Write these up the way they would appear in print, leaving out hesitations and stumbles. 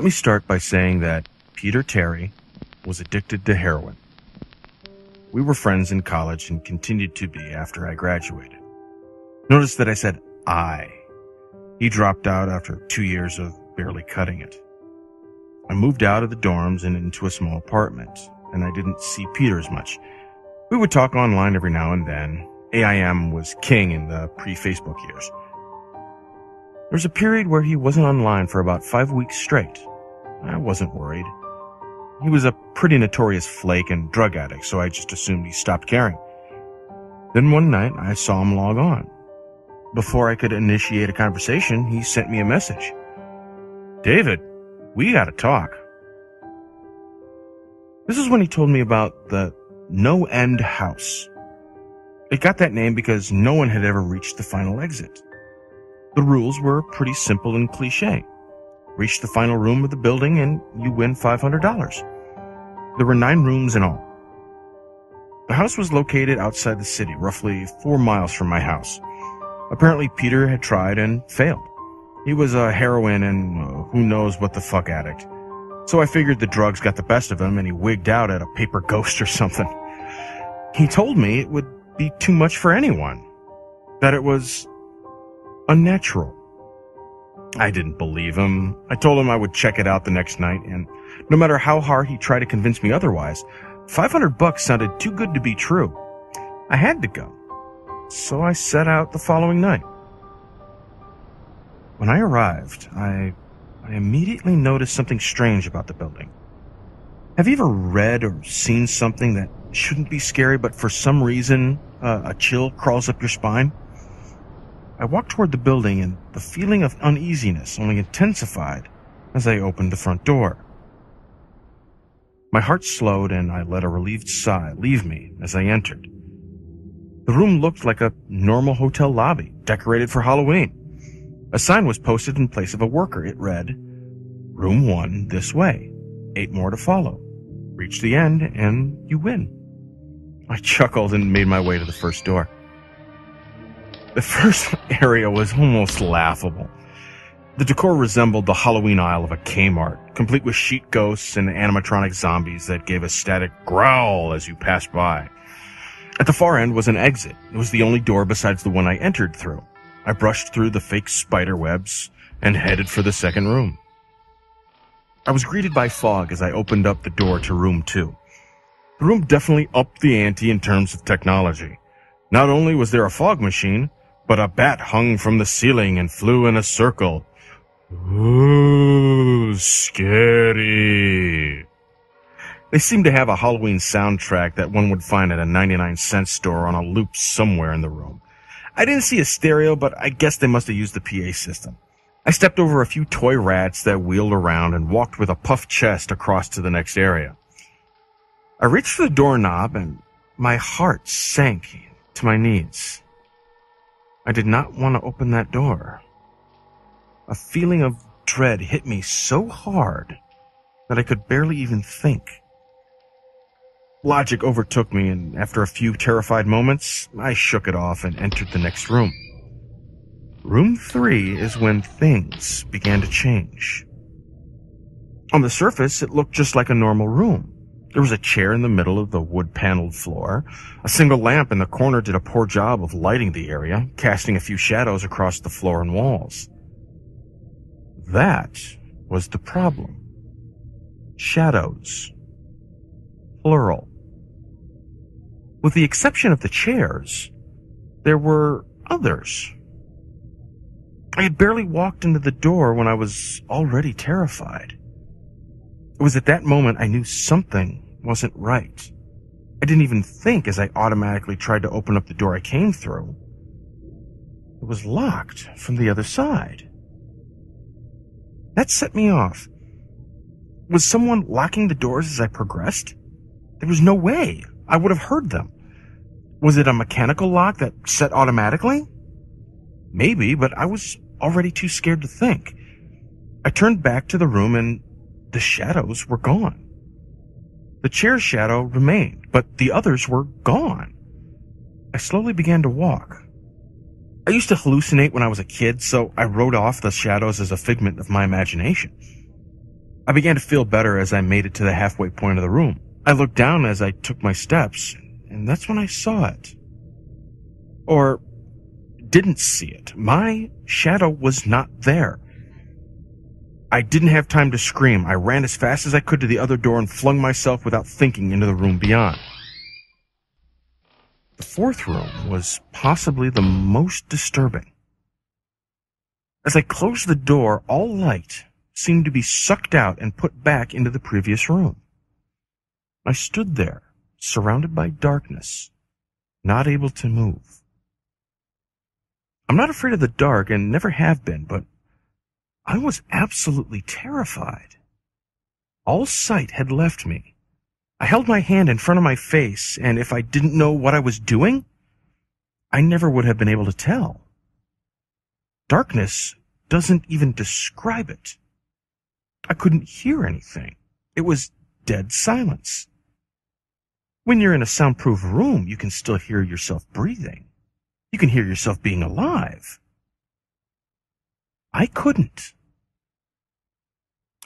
Let me start by saying that Peter Terry was addicted to heroin. We were friends in college and continued to be after I graduated. Notice that I said I. He dropped out after 2 years of barely cutting it. I moved out of the dorms and into a small apartment, and I didn't see Peter as much. We would talk online every now and then. AIM was king in the pre-Facebook years. There was a period where he wasn't online for about 5 weeks straight. I wasn't worried. He was a pretty notorious flake and drug addict, so I just assumed he stopped caring. Then one night, I saw him log on. Before I could initiate a conversation, he sent me a message. "David, we gotta talk." This is when he told me about the No End House. It got that name because no one had ever reached the final exit. The rules were pretty simple and cliche. Reach the final room of the building and you win $500. There were 9 rooms in all. The house was located outside the city, roughly 4 miles from my house. Apparently Peter had tried and failed. He was a heroin and who knows what the fuck addict. So I figured the drugs got the best of him and he wigged out at a paper ghost or something. He told me it would be too much for anyone. That it was unnatural. I didn't believe him. I told him I would check it out the next night, and no matter how hard he tried to convince me otherwise, $500 sounded too good to be true. I had to go. So I set out the following night. When I arrived, I immediately noticed something strange about the building. Have you ever read or seen something that shouldn't be scary, but for some reason, a chill crawls up your spine? I walked toward the building, and the feeling of uneasiness only intensified as I opened the front door. My heart slowed, and I let a relieved sigh leave me as I entered. The room looked like a normal hotel lobby, decorated for Halloween. A sign was posted in place of a worker. It read, "Room 1 this way, 8 more to follow. Reach the end, and you win." I chuckled and made my way to the first door. The first area was almost laughable. The decor resembled the Halloween aisle of a Kmart, complete with sheet ghosts and animatronic zombies that gave a static growl as you passed by. At the far end was an exit. It was the only door besides the one I entered through. I brushed through the fake spider webs and headed for the second room. I was greeted by fog as I opened up the door to room 2. The room definitely upped the ante in terms of technology. Not only was there a fog machine, but a bat hung from the ceiling and flew in a circle. Ooh, scary. They seemed to have a Halloween soundtrack that one would find at a 99-cent store on a loop somewhere in the room. I didn't see a stereo, but I guess they must have used the PA system. I stepped over a few toy rats that wheeled around and walked with a puffed chest across to the next area. I reached for the doorknob and my heart sank to my knees. I did not want to open that door. A feeling of dread hit me so hard that I could barely even think. Logic overtook me, and after a few terrified moments, I shook it off and entered the next room. Room 3 is when things began to change. On the surface, it looked just like a normal room. There was a chair in the middle of the wood-paneled floor. A single lamp in the corner did a poor job of lighting the area, casting a few shadows across the floor and walls. That was the problem. Shadows. Plural. With the exception of the chairs, there were others. I had barely walked into the door when I was already terrified. It was at that moment I knew something wasn't right. I didn't even think as I automatically tried to open up the door I came through. It was locked from the other side. That set me off. Was someone locking the doors as I progressed? There was no way. I would have heard them. Was it a mechanical lock that set automatically? Maybe, but I was already too scared to think. I turned back to the room and the shadows were gone. The chair's shadow remained, but the others were gone. I slowly began to walk. I used to hallucinate when I was a kid, so I wrote off the shadows as a figment of my imagination. I began to feel better as I made it to the halfway point of the room. I looked down as I took my steps, and that's when I saw it. Or didn't see it. My shadow was not there. I didn't have time to scream. I ran as fast as I could to the other door and flung myself without thinking into the room beyond. The fourth room was possibly the most disturbing. As I closed the door, all light seemed to be sucked out and put back into the previous room. I stood there, surrounded by darkness, not able to move. I'm not afraid of the dark and never have been, but I was absolutely terrified. All sight had left me. I held my hand in front of my face, and if I didn't know what I was doing, I never would have been able to tell. Darkness doesn't even describe it. I couldn't hear anything. It was dead silence. When you're in a soundproof room, you can still hear yourself breathing. You can hear yourself being alive. I couldn't.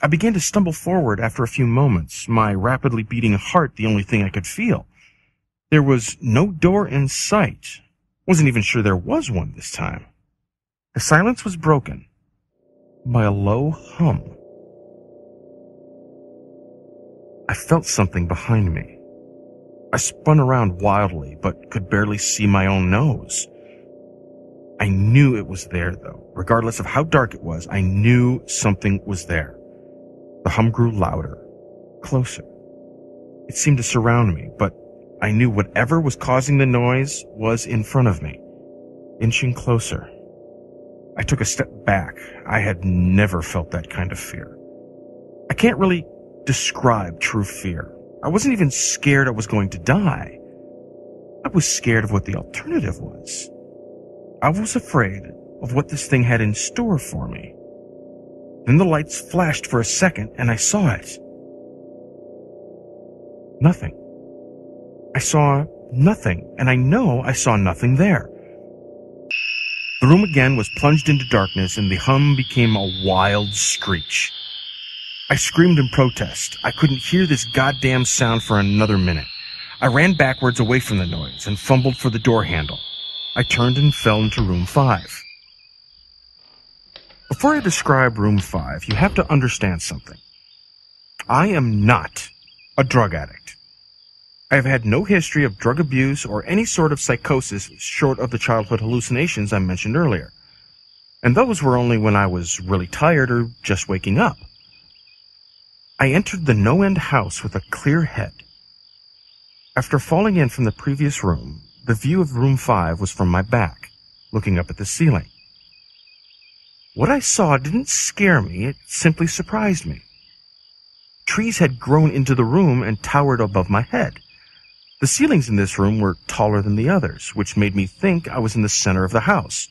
I began to stumble forward after a few moments, my rapidly beating heart the only thing I could feel. There was no door in sight. Wasn't even sure there was one this time. The silence was broken by a low hum. I felt something behind me. I spun around wildly, but could barely see my own nose. I knew it was there, though. Regardless of how dark it was, I knew something was there. The hum grew louder, closer. It seemed to surround me, but I knew whatever was causing the noise was in front of me, inching closer. I took a step back. I had never felt that kind of fear. I can't really describe true fear. I wasn't even scared I was going to die. I was scared of what the alternative was. I was afraid of what this thing had in store for me. Then the lights flashed for a second, and I saw it. Nothing. I saw nothing, and I know I saw nothing there. The room again was plunged into darkness, and the hum became a wild screech. I screamed in protest. I couldn't hear this goddamn sound for another minute. I ran backwards away from the noise and fumbled for the door handle. I turned and fell into room 5. Before I describe room 5, you have to understand something. I am not a drug addict. I have had no history of drug abuse or any sort of psychosis short of the childhood hallucinations I mentioned earlier. And those were only when I was really tired or just waking up. I entered the no-end house with a clear head. After falling in from the previous room, the view of room 5 was from my back, looking up at the ceiling. What I saw didn't scare me, it simply surprised me. Trees had grown into the room and towered above my head. The ceilings in this room were taller than the others, which made me think I was in the center of the house.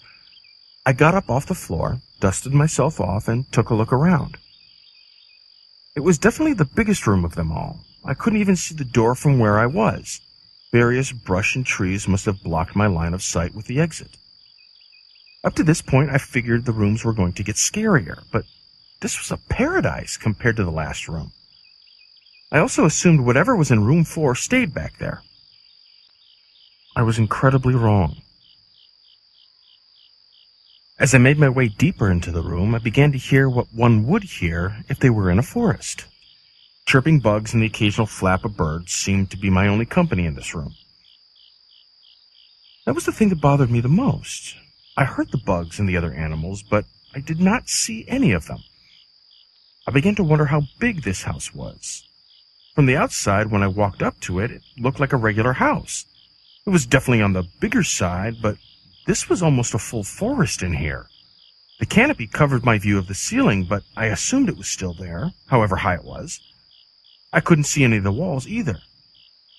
I got up off the floor, dusted myself off, and took a look around. It was definitely the biggest room of them all. I couldn't even see the door from where I was. Various brush and trees must have blocked my line of sight with the exit. Up to this point, I figured the rooms were going to get scarier, but this was a paradise compared to the last room. I also assumed whatever was in room 4 stayed back there. I was incredibly wrong. As I made my way deeper into the room, I began to hear what one would hear if they were in a forest. Chirping bugs and the occasional flap of birds seemed to be my only company in this room. That was the thing that bothered me the most. I heard the bugs and the other animals, but I did not see any of them. I began to wonder how big this house was. From the outside, when I walked up to it, it looked like a regular house. It was definitely on the bigger side, but this was almost a full forest in here. The canopy covered my view of the ceiling, but I assumed it was still there, however high it was. I couldn't see any of the walls either.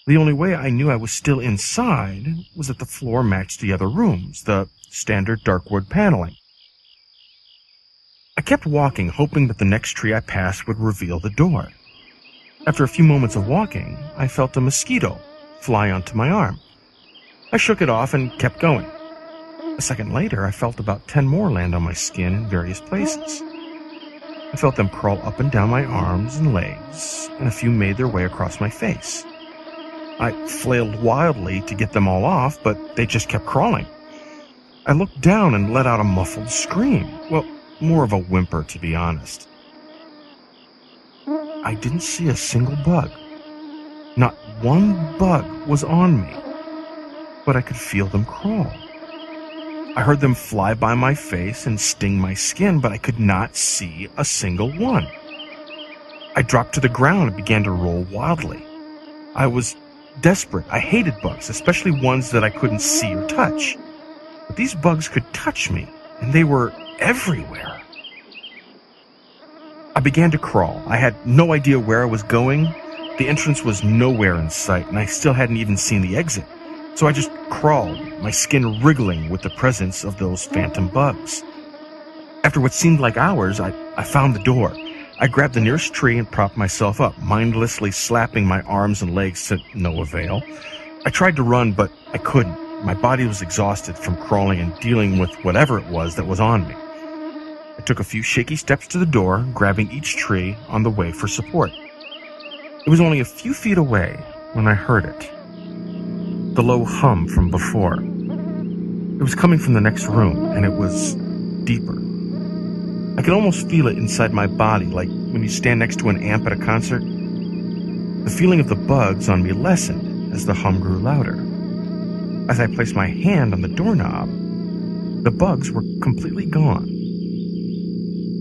The only way I knew I was still inside was that the floor matched the other rooms, the standard dark wood paneling. I kept walking, hoping that the next tree I passed would reveal the door. After a few moments of walking, I felt a mosquito fly onto my arm. I shook it off and kept going. A second later, I felt about 10 more land on my skin in various places. I felt them crawl up and down my arms and legs, and a few made their way across my face. I flailed wildly to get them all off, but they just kept crawling. I looked down and let out a muffled scream. Well, more of a whimper, to be honest. I didn't see a single bug. Not one bug was on me, but I could feel them crawl. I heard them fly by my face and sting my skin, but I could not see a single one. I dropped to the ground and began to roll wildly. I was desperate. I hated bugs, especially ones that I couldn't see or touch. But these bugs could touch me, and they were everywhere. I began to crawl. I had no idea where I was going. The entrance was nowhere in sight, and I still hadn't even seen the exit. So I just crawled, my skin wriggling with the presence of those phantom bugs. After what seemed like hours, I found the door. I grabbed the nearest tree and propped myself up, mindlessly slapping my arms and legs to no avail. I tried to run, but I couldn't. My body was exhausted from crawling and dealing with whatever it was that was on me. I took a few shaky steps to the door, grabbing each tree on the way for support. It was only a few feet away when I heard it. The low hum from before. It was coming from the next room, and it was deeper. I could almost feel it inside my body, like when you stand next to an amp at a concert. The feeling of the bugs on me lessened as the hum grew louder. As I placed my hand on the doorknob, the bugs were completely gone.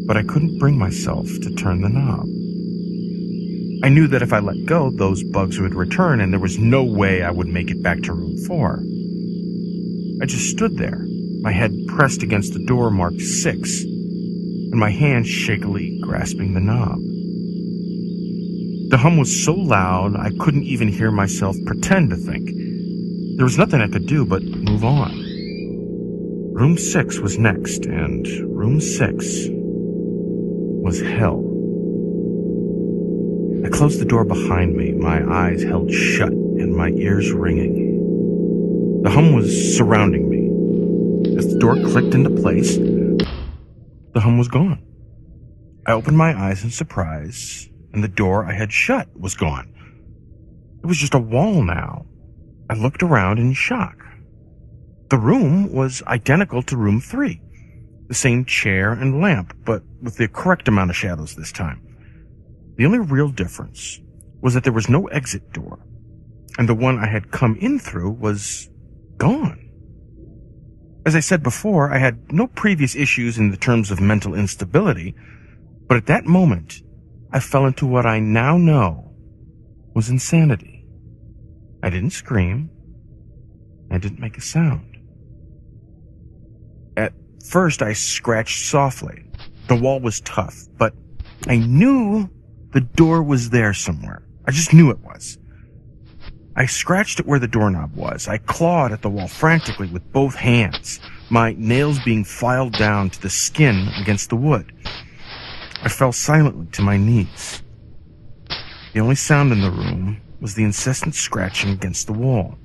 But I couldn't bring myself to turn the knob. I knew that if I let go, those bugs would return, and there was no way I would make it back to room 4. I just stood there, my head pressed against the door marked 6, and my hand shakily grasping the knob. The hum was so loud I couldn't even hear myself pretend to think. There was nothing I could do but move on. Room 6 was next, and room 6 was hell. I closed the door behind me, my eyes held shut and my ears ringing. The hum was surrounding me. As the door clicked into place, the hum was gone. I opened my eyes in surprise, and the door I had shut was gone. It was just a wall now. I looked around in shock. The room was identical to room 3. The same chair and lamp, but with the correct amount of shadows this time. The only real difference was that there was no exit door, and the one I had come in through was gone. As I said before, I had no previous issues in the terms of mental instability, but at that moment, I fell into what I now know was insanity. I didn't scream. I didn't make a sound. At first, I scratched softly. The wall was tough, but I knew the door was there somewhere. I just knew it was. I scratched at where the doorknob was. I clawed at the wall frantically with both hands, my nails being filed down to the skin against the wood. I fell silently to my knees. The only sound in the room was the incessant scratching against the wall.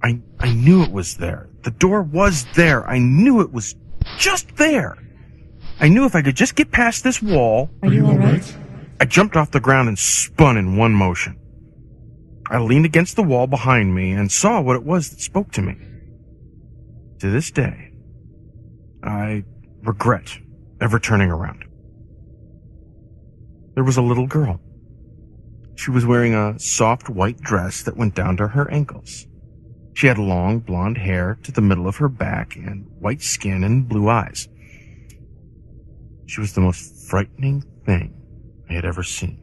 I knew it was there. The door was there. I knew it was just there. I knew if I could just get past this wall... Are you all right? I jumped off the ground and spun in one motion. I leaned against the wall behind me and saw what it was that spoke to me. To this day, I regret ever turning around. There was a little girl. She was wearing a soft white dress that went down to her ankles. She had long blonde hair to the middle of her back and white skin and blue eyes. She was the most frightening thing I had ever seen.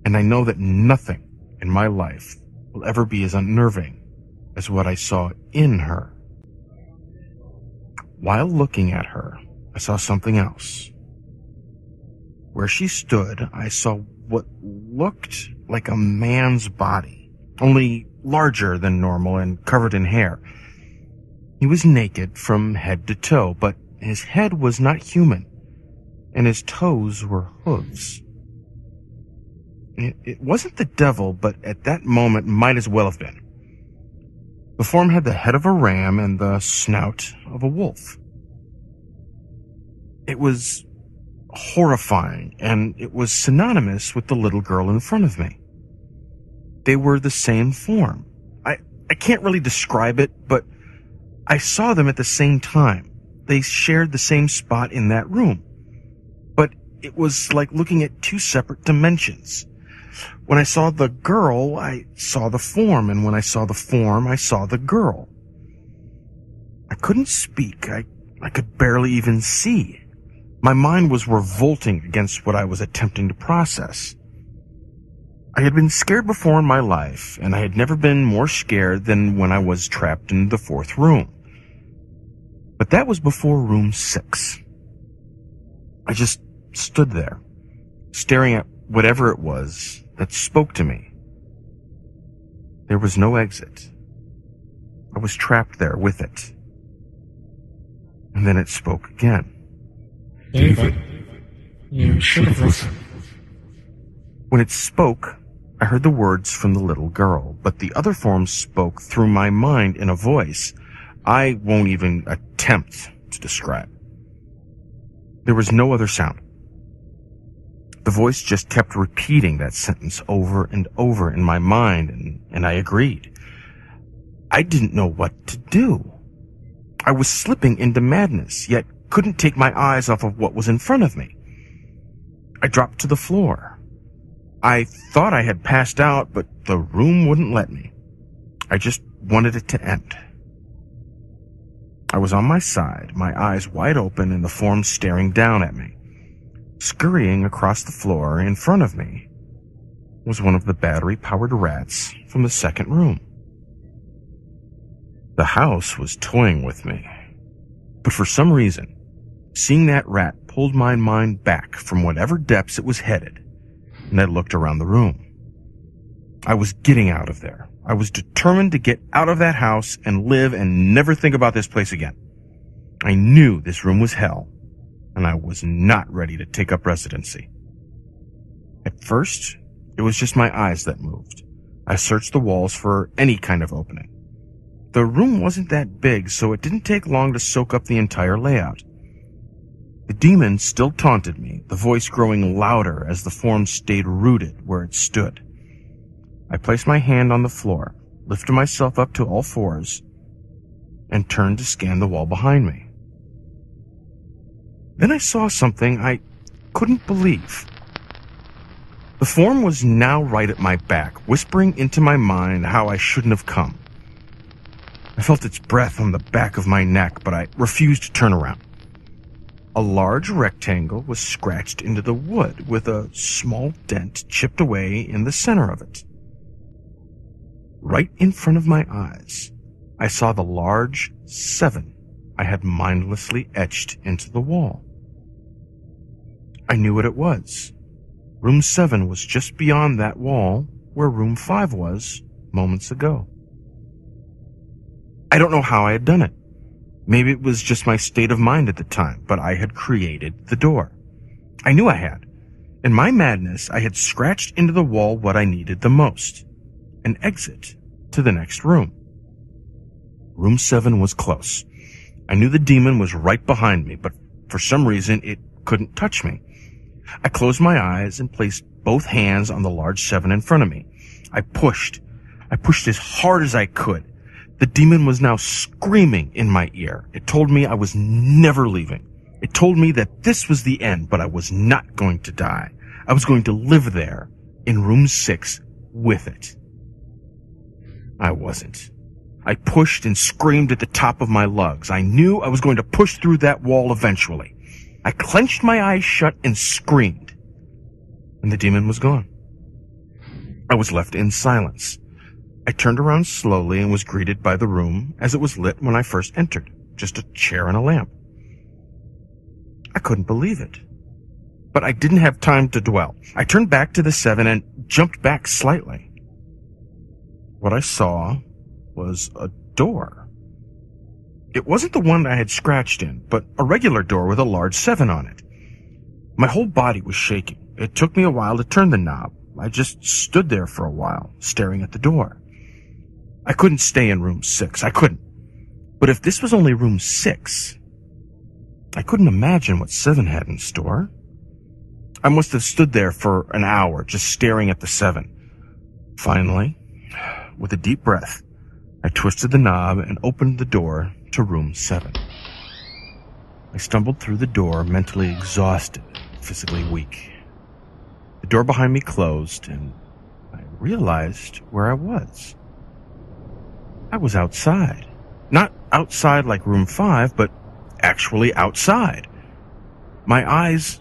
And I know that nothing in my life will ever be as unnerving as what I saw in her. While looking at her, I saw something else. Where she stood, I saw what looked like a man's body, only larger than normal and covered in hair. He was naked from head to toe, but his head was not human, and his toes were hooves. It wasn't the devil, but at that moment might as well have been. The form had the head of a ram and the snout of a wolf. It was horrifying, and it was synonymous with the little girl in front of me. They were the same form. I can't really describe it, but I saw them at the same time. They shared the same spot in that room. But it was like looking at two separate dimensions. When I saw the girl, I saw the form, and when I saw the form, I saw the girl. I couldn't speak. I could barely even see. My mind was revolting against what I was attempting to process. I had been scared before in my life, and I had never been more scared than when I was trapped in the fourth room. But that was before room 6. I just stood there, staring at whatever it was that spoke to me. There was no exit. I was trapped there with it. And then it spoke again. David, you should have listened. When it spoke, I heard the words from the little girl, but the other form spoke through my mind in a voice I won't even attempt to describe. There was no other sound. The voice just kept repeating that sentence over and over in my mind, and I agreed. I didn't know what to do. I was slipping into madness, yet couldn't take my eyes off of what was in front of me. I dropped to the floor. I thought I had passed out, but the room wouldn't let me. I just wanted it to end. I was on my side, my eyes wide open and the form staring down at me. Scurrying across the floor in front of me was one of the battery-powered rats from the second room. The house was toying with me, but for some reason, seeing that rat pulled my mind back from whatever depths it was headed, and I looked around the room. I was getting out of there. I was determined to get out of that house and live and never think about this place again. I knew this room was hell, and I was not ready to take up residency. At first, it was just my eyes that moved. I searched the walls for any kind of opening. The room wasn't that big, so it didn't take long to soak up the entire layout. The demon still taunted me, the voice growing louder as the form stayed rooted where it stood. I placed my hand on the floor, lifted myself up to all fours, and turned to scan the wall behind me. Then I saw something I couldn't believe. The form was now right at my back, whispering into my mind how I shouldn't have come. I felt its breath on the back of my neck, but I refused to turn around. A large rectangle was scratched into the wood with a small dent chipped away in the center of it. Right in front of my eyes, I saw the large 7 I had mindlessly etched into the wall. I knew what it was. Room 7 was just beyond that wall where room 5 was moments ago. I don't know how I had done it. Maybe it was just my state of mind at the time, but I had created the door. I knew I had. In my madness, I had scratched into the wall what I needed the most. An exit to the next room. Room 7 was close. I knew the demon was right behind me, but for some reason it couldn't touch me. I closed my eyes and placed both hands on the large 7 in front of me. I pushed as hard as I could. The demon was now screaming in my ear. It told me I was never leaving. It told me that this was the end, but I was not going to die. I was going to live there in room 6 with it. I wasn't. I pushed and screamed at the top of my lungs. I knew I was going to push through that wall eventually. I clenched my eyes shut and screamed. And the demon was gone. I was left in silence. I turned around slowly and was greeted by the room as it was lit when I first entered. Just a chair and a lamp. I couldn't believe it. But I didn't have time to dwell. I turned back to the 7 and jumped back slightly. What I saw was a door. It wasn't the one I had scratched in, but a regular door with a large 7 on it. My whole body was shaking. It took me a while to turn the knob. I just stood there for a while, staring at the door. I couldn't stay in room 6. I couldn't. But if this was only room 6, I couldn't imagine what 7 had in store. I must have stood there for an hour, just staring at the 7. Finally, with a deep breath, I twisted the knob and opened the door to room 7. I stumbled through the door, mentally exhausted, physically weak. The door behind me closed, and I realized where I was. I was outside. Not outside like room 5, but actually outside. My eyes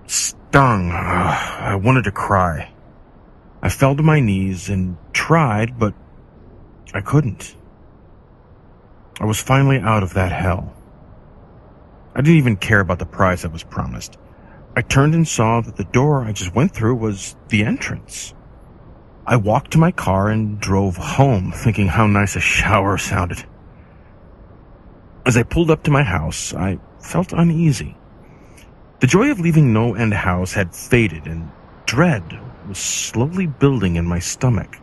stung. I wanted to cry. I fell to my knees and tried, but I couldn't. I was finally out of that hell. I didn't even care about the prize that was promised. I turned and saw that the door I just went through was the entrance. I walked to my car and drove home, thinking how nice a shower sounded. As I pulled up to my house, I felt uneasy. The joy of leaving No End House had faded, and dread was slowly building in my stomach.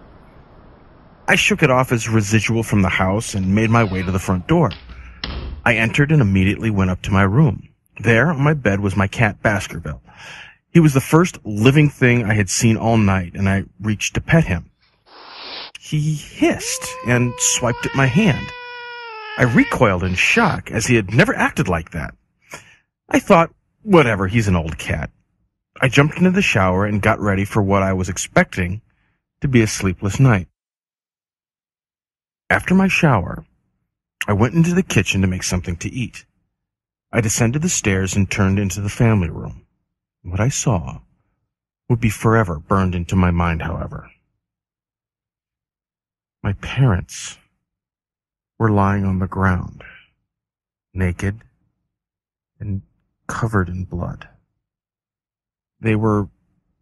I shook it off as residual from the house and made my way to the front door. I entered and immediately went up to my room. There, on my bed, was my cat Baskerville. He was the first living thing I had seen all night, and I reached to pet him. He hissed and swiped at my hand. I recoiled in shock, as he had never acted like that. I thought, whatever, he's an old cat. I jumped into the shower and got ready for what I was expecting to be a sleepless night. After my shower, I went into the kitchen to make something to eat. I descended the stairs and turned into the family room. What I saw would be forever burned into my mind, however. My parents were lying on the ground, naked and covered in blood. They were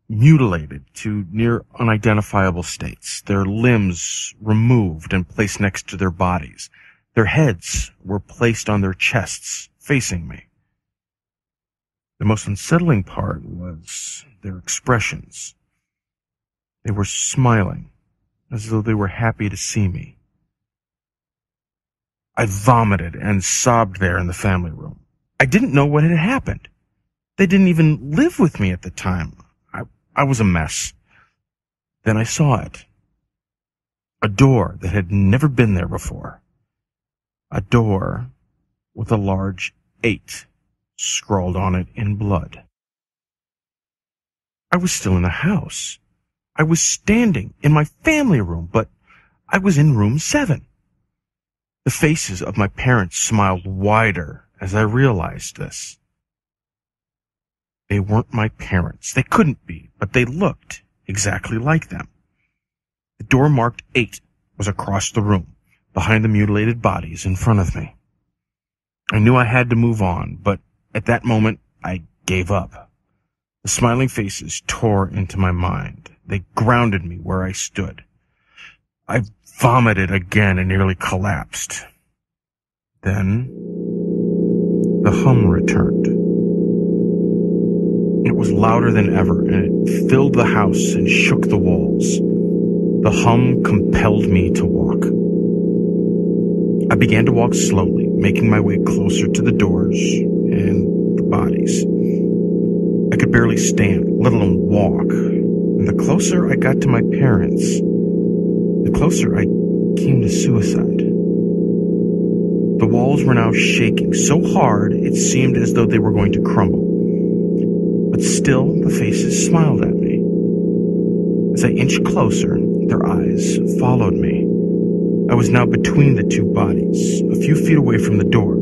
mutilated to near unidentifiable states, their limbs removed and placed next to their bodies. Their heads were placed on their chests, facing me. The most unsettling part was their expressions. They were smiling, as though they were happy to see me. I vomited and sobbed there in the family room. I didn't know what had happened. They didn't even live with me at the time. I was a mess. Then I saw it. A door that had never been there before. A door with a large 8 scrawled on it in blood. I was still in the house. I was standing in my family room, but I was in room 7. The faces of my parents smiled wider as I realized this. They weren't my parents. They couldn't be, but they looked exactly like them. The door marked 8 was across the room, behind the mutilated bodies in front of me. I knew I had to move on, but at that moment, I gave up. The smiling faces tore into my mind. They grounded me where I stood. I vomited again and nearly collapsed. Then, the hum returned. It was louder than ever, and it filled the house and shook the walls. The hum compelled me to walk. I began to walk slowly, making my way closer to the doors and the bodies. I could barely stand, let alone walk. And the closer I got to my parents, the closer I came to suicide. The walls were now shaking so hard it seemed as though they were going to crumble. But still, the faces smiled at me. As I inched closer, their eyes followed me. I was now between the 2 bodies, a few feet away from the door.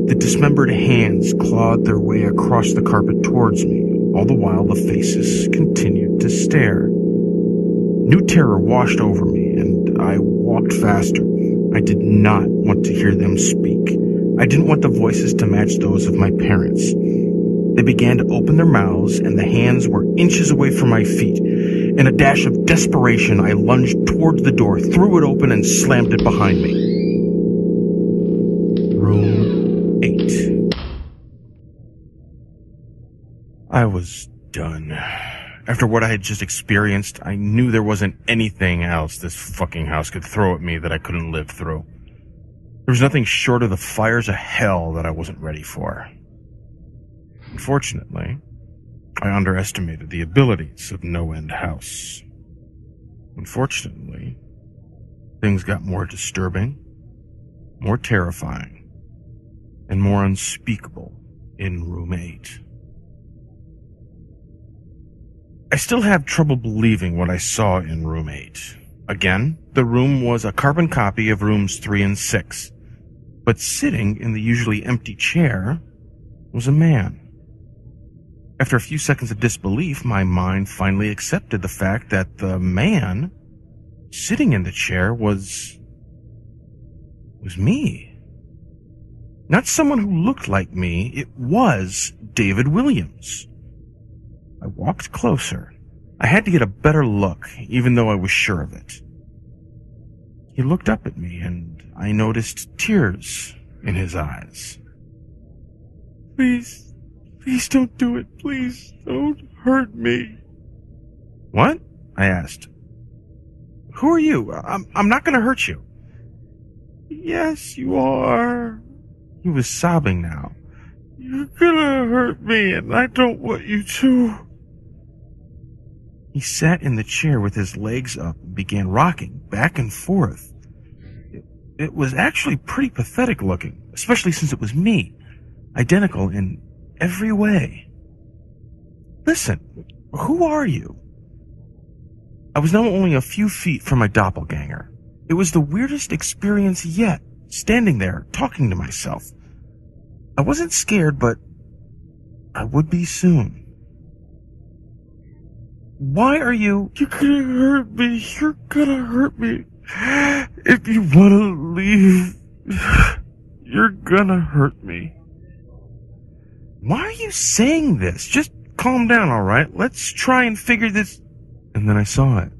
The dismembered hands clawed their way across the carpet towards me, all the while the faces continued to stare. New terror washed over me, and I walked faster. I did not want to hear them speak. I didn't want the voices to match those of my parents. They began to open their mouths, and the hands were inches away from my feet. In a dash of desperation, I lunged towards the door, threw it open, and slammed it behind me. Room 8. I was done. After what I had just experienced, I knew there wasn't anything else this fucking house could throw at me that I couldn't live through. There was nothing short of the fires of hell that I wasn't ready for. Unfortunately, I underestimated the abilities of No End House. Unfortunately, things got more disturbing, more terrifying, and more unspeakable in Room 8. I still have trouble believing what I saw in Room 8. Again, the room was a carbon copy of Rooms 3 and 6, but sitting in the usually empty chair was a man. After a few seconds of disbelief, my mind finally accepted the fact that the man sitting in the chair was me. Not someone who looked like me, it was David Williams. I walked closer. I had to get a better look, even though I was sure of it. He looked up at me, and I noticed tears in his eyes. Please don't do it. Please don't hurt me. What? I asked. Who are you? I'm not going to hurt you. Yes, you are. He was sobbing now. You're gonna hurt me, and I don't want you to. He sat in the chair with his legs up and began rocking back and forth. It was actually pretty pathetic looking, especially since it was me, identical in every way. Listen, who are you? I was now only a few feet from my doppelganger. It was the weirdest experience yet, standing there, talking to myself. I wasn't scared, but I would be soon. Why are you... You're gonna hurt me. You're gonna hurt me. If you want to leave, you're gonna hurt me. Why are you saying this? Just calm down, all right? Let's try and figure this... And then I saw it.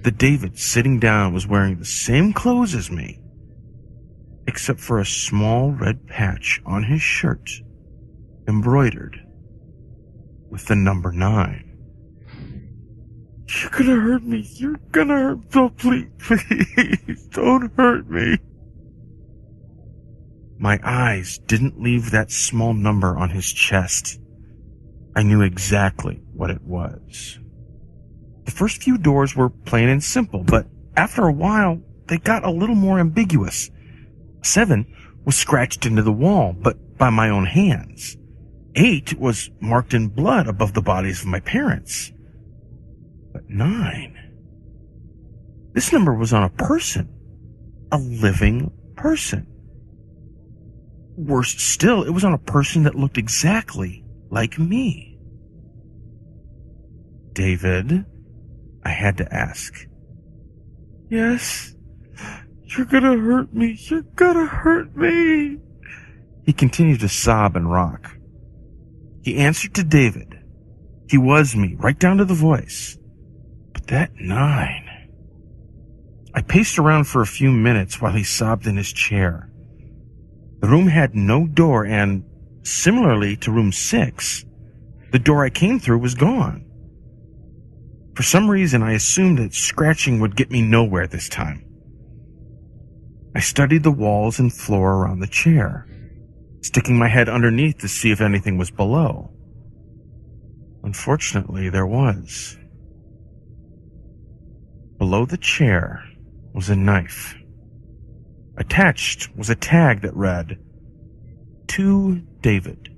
The David sitting down was wearing the same clothes as me, except for a small red patch on his shirt, embroidered with the number 9. You're gonna hurt me. You're gonna hurt me. Please, don't hurt me. My eyes didn't leave that small number on his chest. I knew exactly what it was. The first few doors were plain and simple, but after a while, they got a little more ambiguous. 7 was scratched into the wall, but by my own hands. 8 was marked in blood above the bodies of my parents. But 9... This number was on a person. A living person. Worse still, it was on a person that looked exactly like me. David, I had to ask. Yes, you're gonna hurt me. You're gonna hurt me. He continued to sob and rock. He answered to David. He was me, right down to the voice. But that 9... I paced around for a few minutes while he sobbed in his chair. The room had no door, and, similarly to room 6, the door I came through was gone. For some reason, I assumed that scratching would get me nowhere this time. I studied the walls and floor around the chair, sticking my head underneath to see if anything was below. Unfortunately, there was. Below the chair was a knife. Attached was a tag that read, "To David,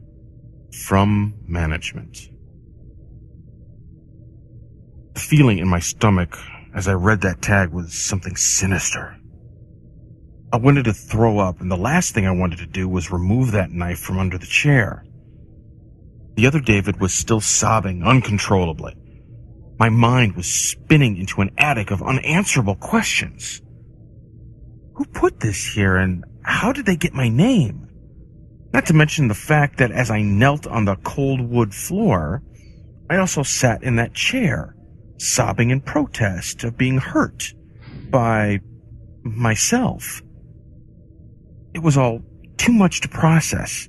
from management." The feeling in my stomach as I read that tag was something sinister. I wanted to throw up, and the last thing I wanted to do was remove that knife from under the chair. The other David was still sobbing uncontrollably. My mind was spinning into an attic of unanswerable questions. Who put this here, and how did they get my name? Not to mention the fact that as I knelt on the cold wood floor, I also sat in that chair, sobbing in protest of being hurt by myself. It was all too much to process.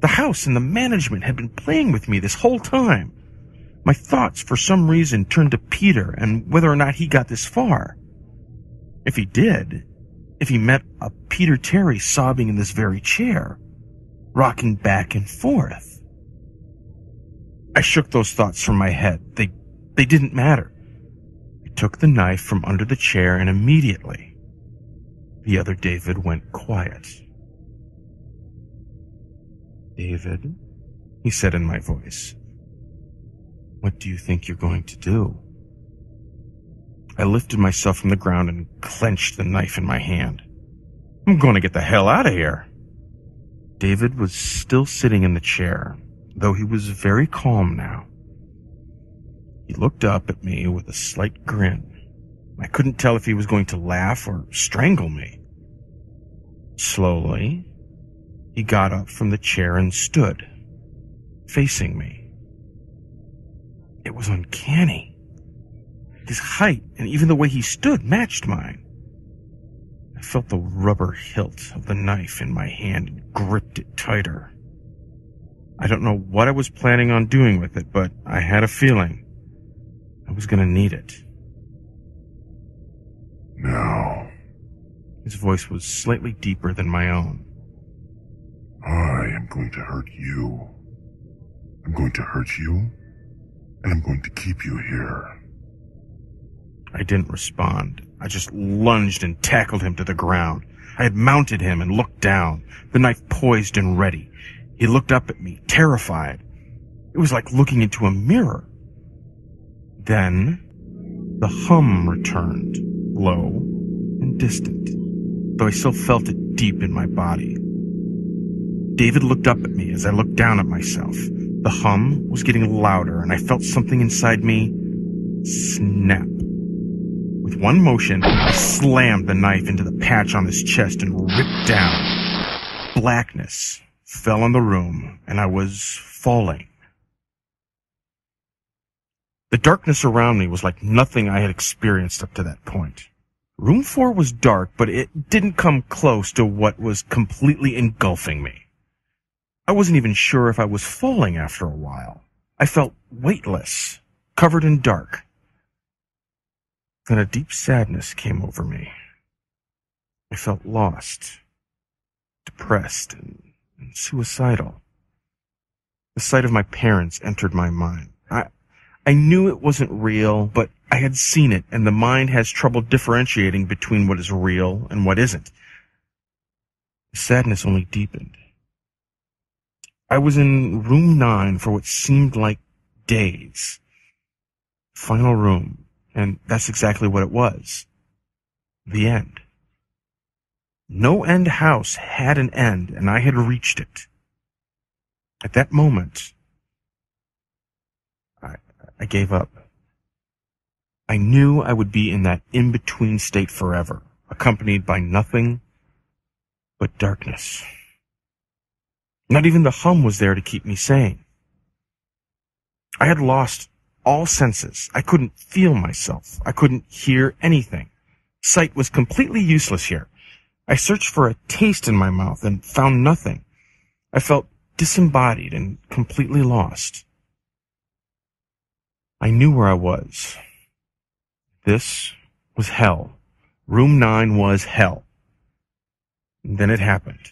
The house and the management had been playing with me this whole time. My thoughts, for some reason, turned to Peter and whether or not he got this far. If he did, if he met a Peter Terry sobbing in this very chair, rocking back and forth. I shook those thoughts from my head. They didn't matter. I took the knife from under the chair, and immediately, the other David went quiet. "David," he said in my voice, "what do you think you're going to do?" I lifted myself from the ground and clenched the knife in my hand. "I'm going to get the hell out of here." David was still sitting in the chair, though he was very calm now. He looked up at me with a slight grin. I couldn't tell if he was going to laugh or strangle me. Slowly, he got up from the chair and stood, facing me. It was uncanny. His height and even the way he stood matched mine. I felt the rubber hilt of the knife in my hand and gripped it tighter. I don't know what I was planning on doing with it, but I had a feeling I was going to need it. "Now," his voice was slightly deeper than my own, "I am going to hurt you. I'm going to hurt you, and I'm going to keep you here." I didn't respond. I just lunged and tackled him to the ground. I had mounted him and looked down, the knife poised and ready. He looked up at me, terrified. It was like looking into a mirror. Then, the hum returned, low and distant, though I still felt it deep in my body. David looked up at me as I looked down at myself. The hum was getting louder, and I felt something inside me snap. With one motion, I slammed the knife into the patch on his chest and ripped down. Blackness fell on the room, and I was falling. The darkness around me was like nothing I had experienced up to that point. Room 4 was dark, but it didn't come close to what was completely engulfing me. I wasn't even sure if I was falling after a while. I felt weightless, covered in dark. Then a deep sadness came over me. I felt lost, depressed, and suicidal. The sight of my parents entered my mind. I knew it wasn't real, but I had seen it, and the mind has trouble differentiating between what is real and what isn't. The sadness only deepened. I was in room 9 for what seemed like days. Final room, and that's exactly what it was. The end. No End house had an end, and I had reached it. At that moment, I gave up. I knew I would be in that in-between state forever, accompanied by nothing but darkness. Not even the hum was there to keep me sane. I had lost all senses. I couldn't feel myself. I couldn't hear anything. Sight was completely useless here. I searched for a taste in my mouth and found nothing. I felt disembodied and completely lost. I knew where I was. This was hell. Room 9 was hell. And then it happened.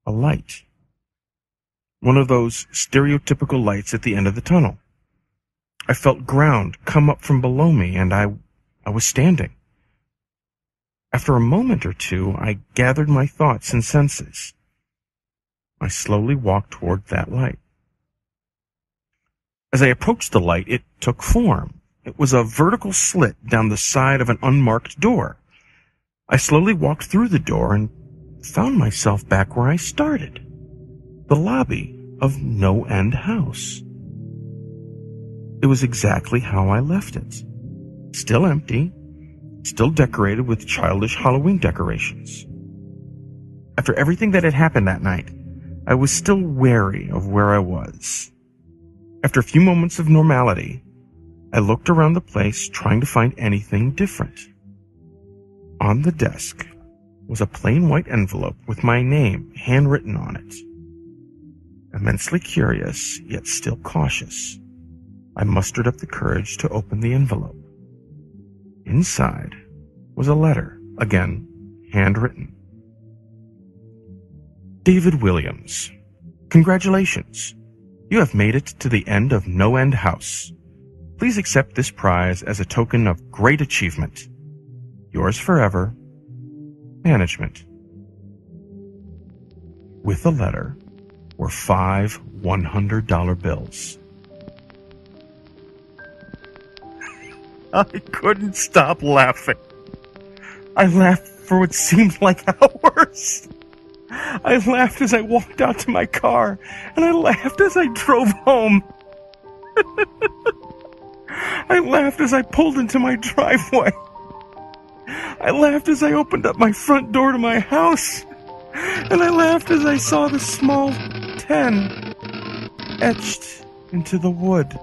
A light. One of those stereotypical lights at the end of the tunnel. I felt ground come up from below me, and I was standing. After a moment or two, I gathered my thoughts and senses. I slowly walked toward that light. As I approached the light, it took form. It was a vertical slit down the side of an unmarked door. I slowly walked through the door and found myself back where I started. The lobby of No End House. It was exactly how I left it. Still empty, still decorated with childish Halloween decorations. After everything that had happened that night, I was still wary of where I was. After a few moments of normality, I looked around the place trying to find anything different. On the desk was a plain white envelope with my name handwritten on it. Immensely curious, yet still cautious, I mustered up the courage to open the envelope. Inside was a letter, again handwritten. David Williams, congratulations. You have made it to the end of No End House. Please accept this prize as a token of great achievement. Yours forever, Management. With the letter were 5 $100 bills. I couldn't stop laughing. I laughed for what seemed like hours. I laughed as I walked out to my car, and I laughed as I drove home. I laughed as I pulled into my driveway. I laughed as I opened up my front door to my house. And I laughed as I saw the small 10 etched into the wood.